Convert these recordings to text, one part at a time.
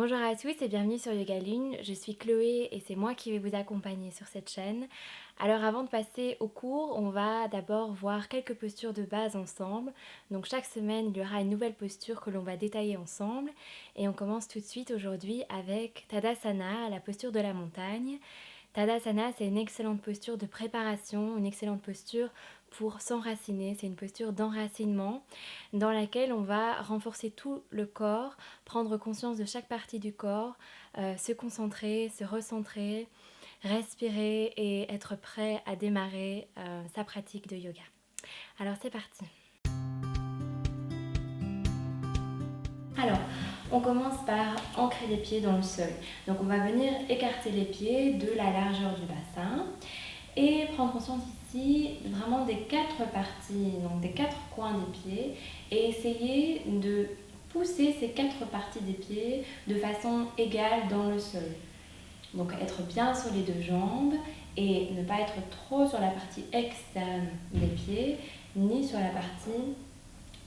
Bonjour à tous et bienvenue sur Yoga Lune, je suis Chloé et c'est moi qui vais vous accompagner sur cette chaîne. Alors avant de passer au cours, on va d'abord voir quelques postures de base ensemble. Donc chaque semaine, il y aura une nouvelle posture que l'on va détailler ensemble. Et on commence tout de suite aujourd'hui avec Tadasana, la posture de la montagne. Tadasana, c'est une excellente posture de préparation, une excellente posture pour s'enraciner. C'est une posture d'enracinement dans laquelle on va renforcer tout le corps, prendre conscience de chaque partie du corps, se concentrer, se recentrer, respirer et être prêt à démarrer sa pratique de yoga. Alors c'est parti. Alors, on commence par ancrer les pieds dans le sol. Donc on va venir écarter les pieds de la largeur du bassin et prendre conscience ici vraiment des quatre parties, donc des quatre coins des pieds, et essayer de pousser ces quatre parties des pieds de façon égale dans le sol. Donc être bien sur les deux jambes et ne pas être trop sur la partie externe des pieds ni sur la partie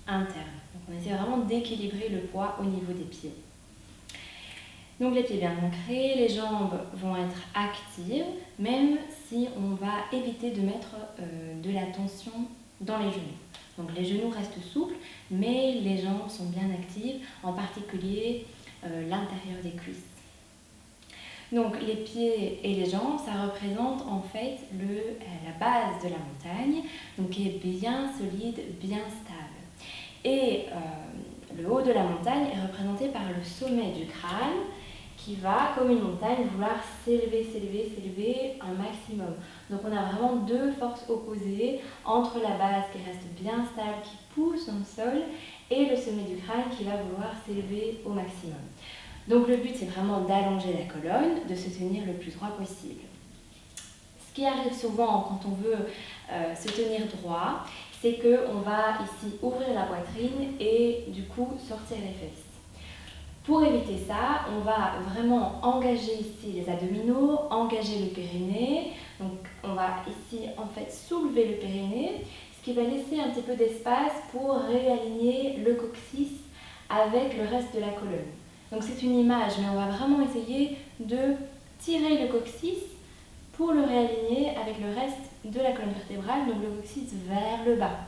interne. Donc on essaie vraiment d'équilibrer le poids au niveau des pieds. Donc les pieds bien ancrés, les jambes vont être actives, même si on va éviter de mettre de la tension dans les genoux. Donc les genoux restent souples, mais les jambes sont bien actives, en particulier l'intérieur des cuisses. Donc les pieds et les jambes, ça représente en fait la base de la montagne, donc qui est bien solide, bien stable. Et le haut de la montagne est représenté par le sommet du crâne, qui va, comme une montagne, vouloir s'élever, s'élever, s'élever un maximum. Donc on a vraiment deux forces opposées entre la base qui reste bien stable, qui pousse dans le sol, et le sommet du crâne qui va vouloir s'élever au maximum. Donc le but c'est vraiment d'allonger la colonne, de se tenir le plus droit possible. Ce qui arrive souvent quand on veut se tenir droit, c'est qu'on va ici ouvrir la poitrine et du coup sortir les fesses. Pour éviter ça, on va vraiment engager ici les abdominaux, engager le périnée. Donc on va ici en fait soulever le périnée, ce qui va laisser un petit peu d'espace pour réaligner le coccyx avec le reste de la colonne. Donc c'est une image, mais on va vraiment essayer de tirer le coccyx pour le réaligner avec le reste de la colonne vertébrale, donc le coccyx vers le bas,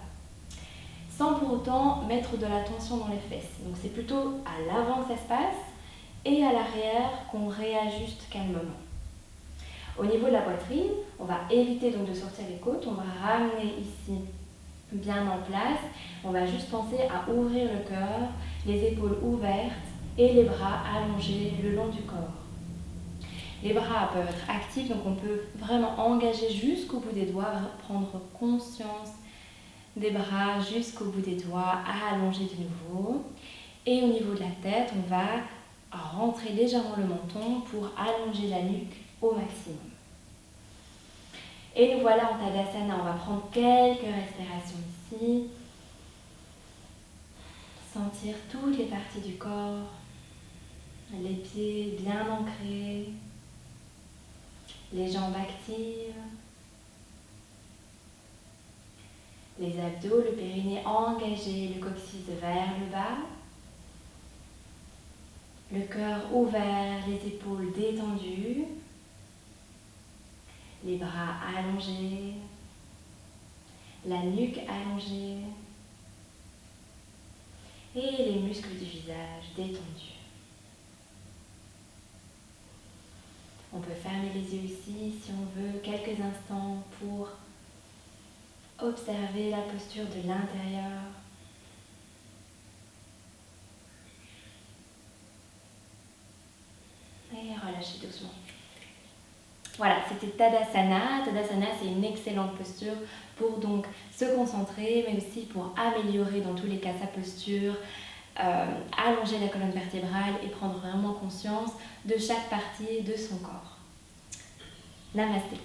sans pour autant mettre de la tension dans les fesses. Donc c'est plutôt à l'avant que ça se passe et à l'arrière qu'on réajuste calmement. Au niveau de la poitrine, on va éviter donc de sortir les côtes, on va ramener ici bien en place. On va juste penser à ouvrir le cœur, les épaules ouvertes et les bras allongés le long du corps. Les bras peuvent être actifs, donc on peut vraiment engager jusqu'au bout des doigts, prendre conscience des bras jusqu'au bout des doigts, à allonger de nouveau. Et au niveau de la tête, on va rentrer légèrement le menton pour allonger la nuque au maximum. Et nous voilà en Tadasana, on va prendre quelques respirations ici. Sentir toutes les parties du corps, les pieds bien ancrés, les jambes actives, les abdos, le périnée engagé, le coccyx vers le bas, le cœur ouvert, les épaules détendues, les bras allongés, la nuque allongée et les muscles du visage détendus. On peut fermer les yeux ici si on veut quelques instants pour observer la posture de l'intérieur. Et relâchez doucement. Voilà, c'était Tadasana. Tadasana, c'est une excellente posture pour donc se concentrer, mais aussi pour améliorer dans tous les cas sa posture, allonger la colonne vertébrale et prendre vraiment conscience de chaque partie de son corps. Namasté.